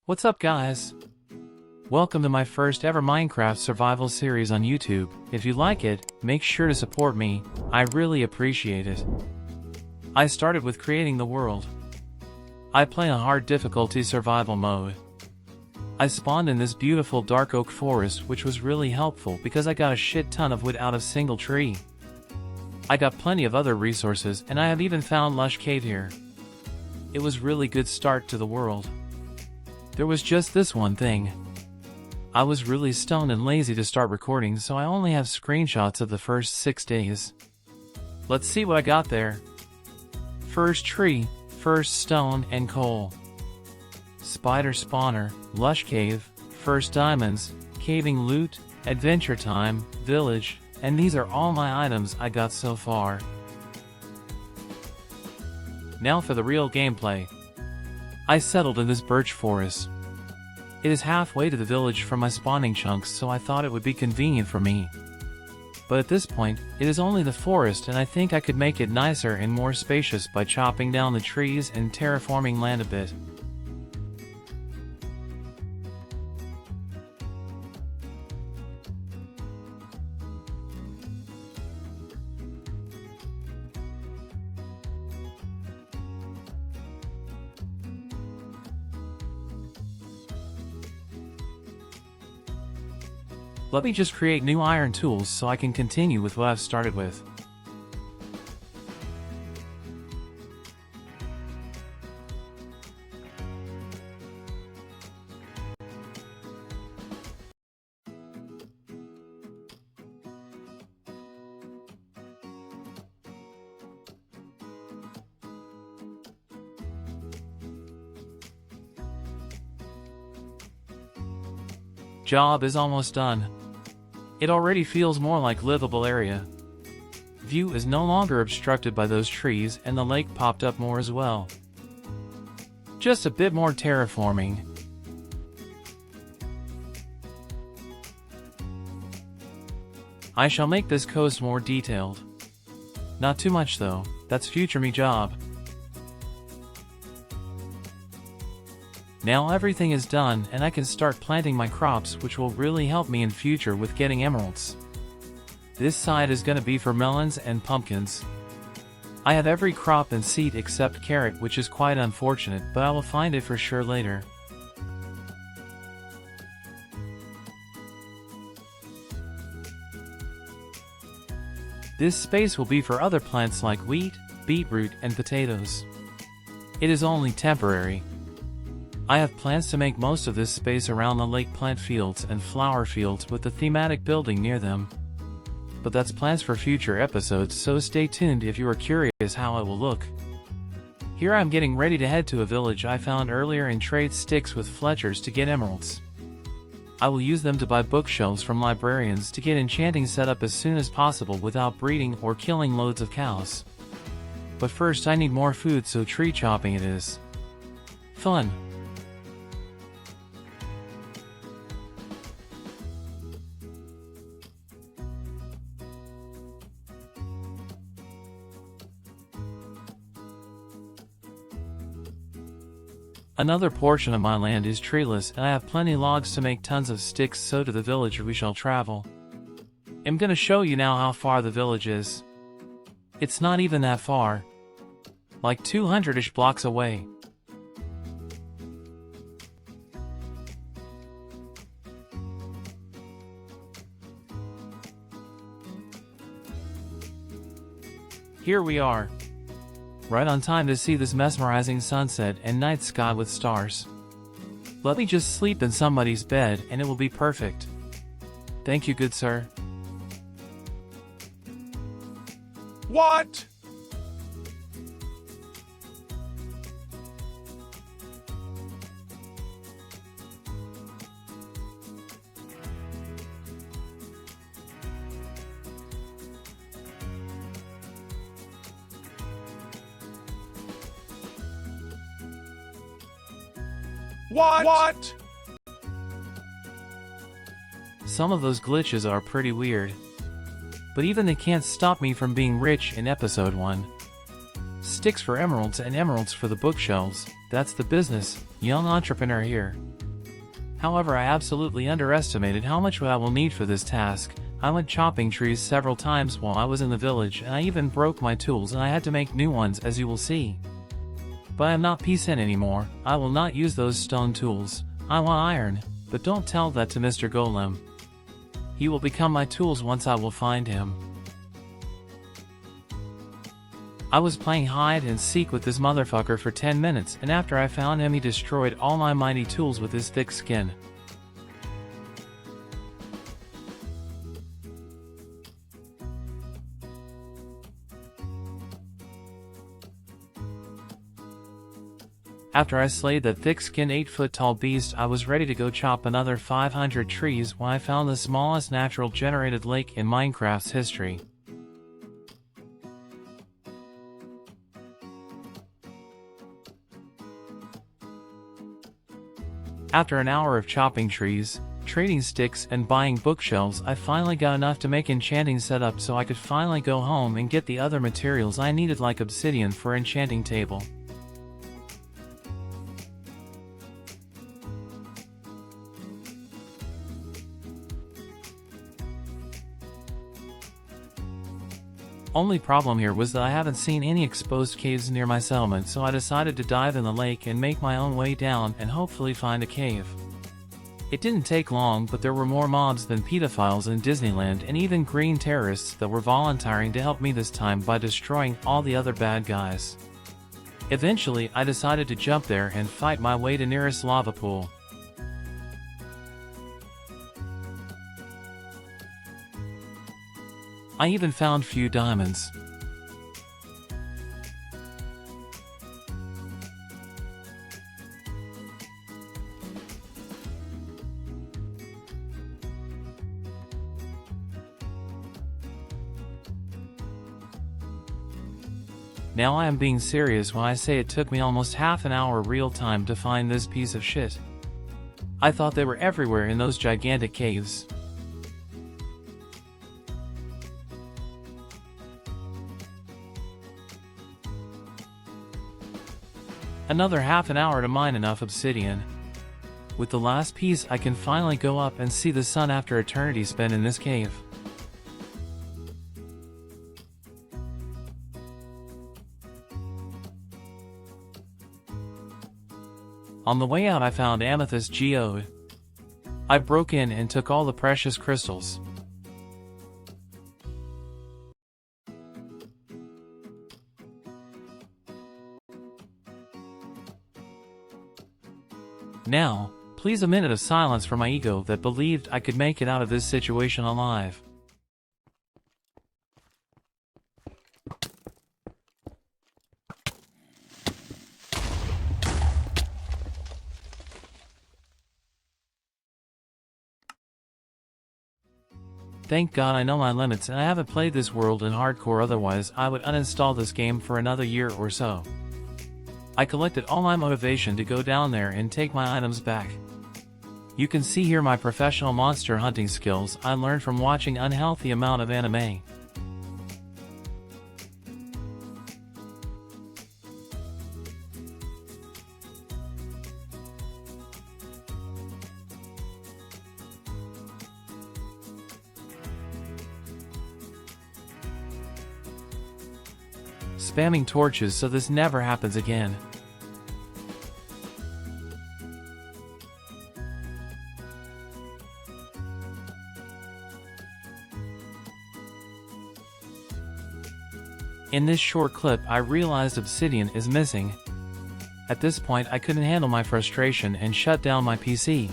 What's up, guys? Welcome to my first ever Minecraft survival series on YouTube. If you like it, make sure to support me, I really appreciate it. I started with creating the world. I play a hard difficulty survival mode. I spawned in this beautiful dark oak forest, which was really helpful because I got a shit ton of wood out of single tree. I got plenty of other resources, and I have even found lush cave here. It was really good start to the world. There was just this one thing. I was really stoned and lazy to start recording, so I only have screenshots of the first 6 days. Let's see what I got there. First tree, first stone and coal. Spider spawner, lush cave, first diamonds, caving loot, adventure time, village, and these are all my items I got so far. Now for the real gameplay. I settled in this birch forest. It is halfway to the village from my spawning chunks, so I thought it would be convenient for me. But at this point, it is only the forest, and I think I could make it nicer and more spacious by chopping down the trees and terraforming land a bit. Let me just create new iron tools so I can continue with what I've started with. Job is almost done. It already feels more like livable area. View is no longer obstructed by those trees, and the lake popped up more as well. Just a bit more terraforming. I shall make this coast more detailed. Not too much though, that's future me job. Now everything is done and I can start planting my crops, which will really help me in future with getting emeralds. This side is gonna be for melons and pumpkins. I have every crop and seed except carrot, which is quite unfortunate, but I will find it for sure later. This space will be for other plants like wheat, beetroot, and potatoes. It is only temporary. I have plans to make most of this space around the lake plant fields and flower fields with the thematic building near them. But that's plans for future episodes, so stay tuned if you are curious how it will look. Here I'm getting ready to head to a village I found earlier and trade sticks with Fletchers to get emeralds. I will use them to buy bookshelves from librarians to get enchanting set up as soon as possible without breeding or killing loads of cows. But first I need more food, so tree chopping it is. Fun. Another portion of my land is treeless, and I have plenty logs to make tons of sticks, so to the village we shall travel. I'm gonna show you now how far the village is. It's not even that far. Like 200-ish blocks away. Here we are. Right on time to see this mesmerizing sunset and night sky with stars. Let me just sleep in somebody's bed and it will be perfect. Thank you, good sir. What? What? Some of those glitches are pretty weird. But even they can't stop me from being rich in episode 1. Sticks for emeralds and emeralds for the bookshelves, that's the business, young entrepreneur here. However, I absolutely underestimated how much I will need for this task. I went chopping trees several times while I was in the village, and I even broke my tools and I had to make new ones, as you will see. But I am not peasant anymore. I will not use those stone tools. I want iron, but don't tell that to Mr. Golem. He will become my tools once I will find him. I was playing hide and seek with this motherfucker for 10 minutes, and after I found him he destroyed all my mighty tools with his thick skin. After I slayed that thick-skinned 8-foot-tall beast, I was ready to go chop another 500 trees when I found the smallest natural generated lake in Minecraft's history. After an hour of chopping trees, trading sticks, and buying bookshelves, I finally got enough to make enchanting setup so I could finally go home and get the other materials I needed, like obsidian for enchanting table. Only problem here was that I haven't seen any exposed caves near my settlement, so I decided to dive in the lake and make my own way down and hopefully find a cave. It didn't take long, but there were more mobs than pedophiles in Disneyland, and even green terrorists that were volunteering to help me this time by destroying all the other bad guys. Eventually, I decided to jump there and fight my way to nearest lava pool. I even found few diamonds. Now I am being serious when I say it took me almost half an hour real time to find this piece of shit. I thought they were everywhere in those gigantic caves. Another half an hour to mine enough obsidian. With the last piece I can finally go up and see the sun after eternity spent in this cave. On the way out I found amethyst geode. I broke in and took all the precious crystals. Now, please a minute of silence for my ego that believed I could make it out of this situation alive. Thank God I know my limits and I haven't played this world in hardcore, otherwise I would uninstall this game for another year or so. I collected all my motivation to go down there and take my items back. You can see here my professional monster hunting skills I learned from watching unhealthy amount of anime. Spamming torches so this never happens again. In this short clip I realized obsidian is missing. At this point I couldn't handle my frustration and shut down my PC.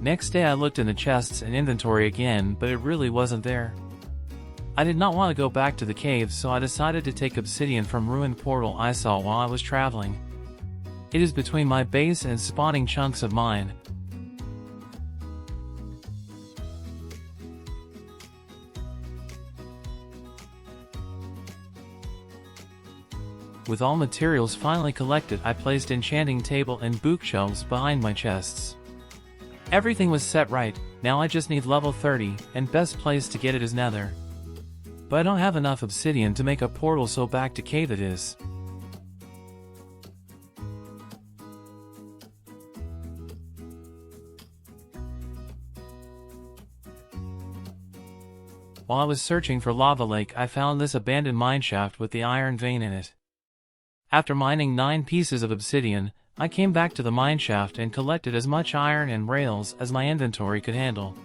Next day I looked in the chests and inventory again, but it really wasn't there. I did not want to go back to the caves, so I decided to take obsidian from ruined portal I saw while I was traveling. It is between my base and spawning chunks of mine. With all materials finally collected, I placed enchanting table and bookshelves behind my chests. Everything was set right, now I just need level 30, and best place to get it is nether. But I don't have enough obsidian to make a portal, so back to cave it is. While I was searching for lava lake, I found this abandoned mineshaft with the iron vein in it. After mining 9 pieces of obsidian, I came back to the mineshaft and collected as much iron and rails as my inventory could handle.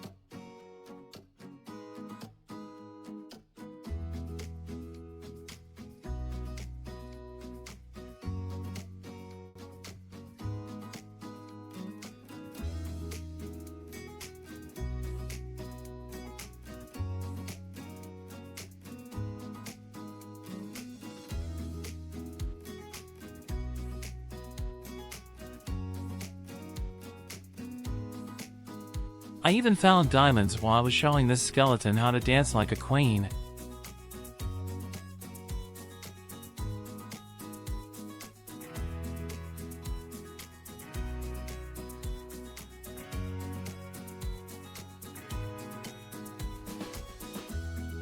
I even found diamonds while I was showing this skeleton how to dance like a queen.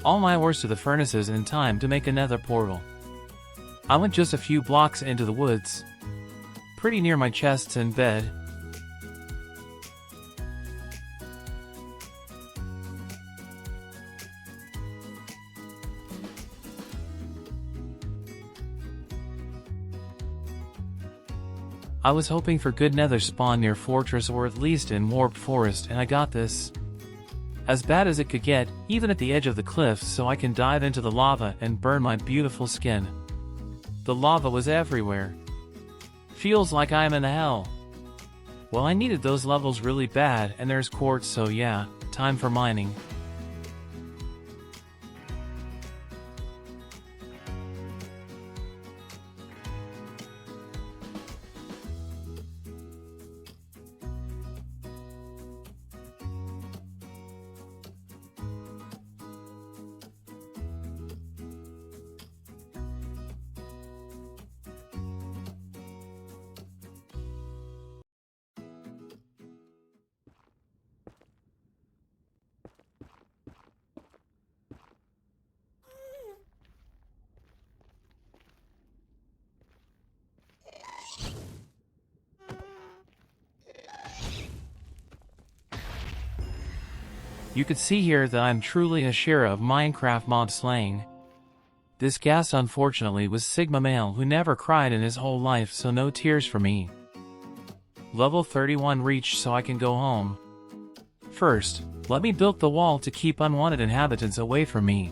All my ores to the furnaces in time to make another portal. I went just a few blocks into the woods, pretty near my chests and bed. I was hoping for good nether spawn near fortress or at least in warped forest, and I got this. As bad as it could get, even at the edge of the cliff, so I can dive into the lava and burn my beautiful skin. The lava was everywhere. Feels like I am in hell. Well, I needed those levels really bad, and there's quartz, so yeah, time for mining. You could see here that I'm truly a Shira of Minecraft mob slaying. This ghast unfortunately was Sigma male who never cried in his whole life, so no tears for me. Level 31 reached, so I can go home. First, let me build the wall to keep unwanted inhabitants away from me.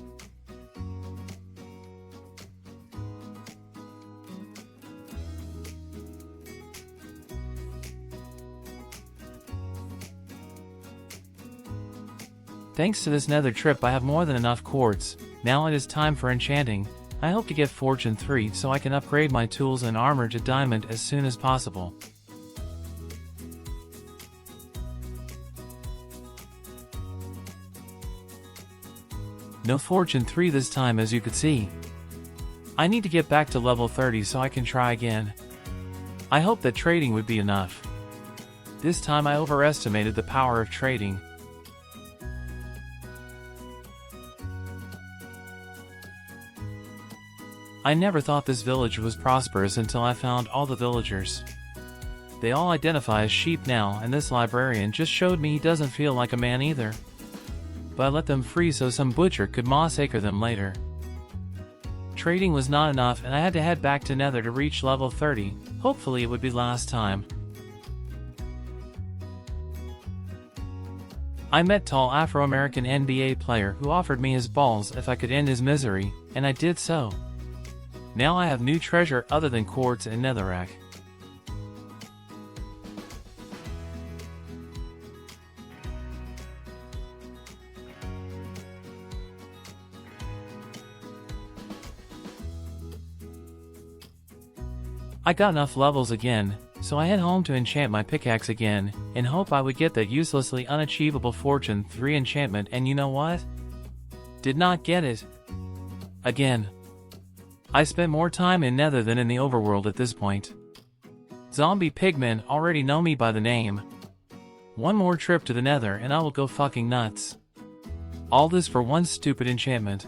Thanks to this nether trip I have more than enough quartz. Now it is time for enchanting. I hope to get Fortune 3 so I can upgrade my tools and armor to diamond as soon as possible. No Fortune 3 this time, as you could see. I need to get back to level 30 so I can try again. I hope that trading would be enough. This time I overestimated the power of trading. I never thought this village was prosperous until I found all the villagers. They all identify as sheep now, and this librarian just showed me he doesn't feel like a man either. But I let them free so some butcher could massacre them later. Trading was not enough, and I had to head back to Nether to reach level 30. Hopefully it would be last time. I met tall Afro-American NBA player who offered me his balls if I could end his misery, and I did so. Now I have new treasure other than quartz and netherrack. I got enough levels again, so I head home to enchant my pickaxe again, in hope I would get that uselessly unachievable Fortune 3 enchantment, and you know what? Did not get it. Again. I spent more time in Nether than in the overworld at this point. Zombie pigmen already know me by the name. One more trip to the Nether and I will go fucking nuts. All this for one stupid enchantment.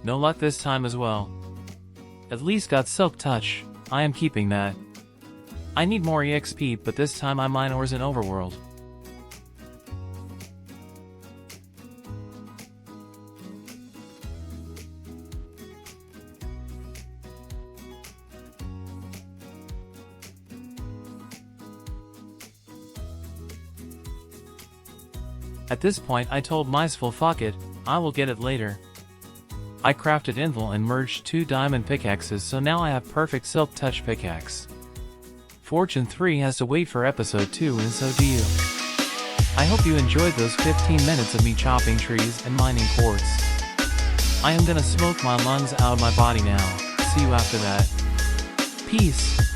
No luck this time as well. At least got Silk Touch. I am keeping that. I need more EXP, but this time I mine ores in overworld. At this point I told Miceful, fuck it, I will get it later. I crafted Invul and merged 2 diamond pickaxes, so now I have perfect silk touch pickaxe. Fortune 3 has to wait for episode 2, and so do you. I hope you enjoyed those 15 minutes of me chopping trees and mining quartz. I am gonna smoke my lungs out of my body now. See you after that. Peace.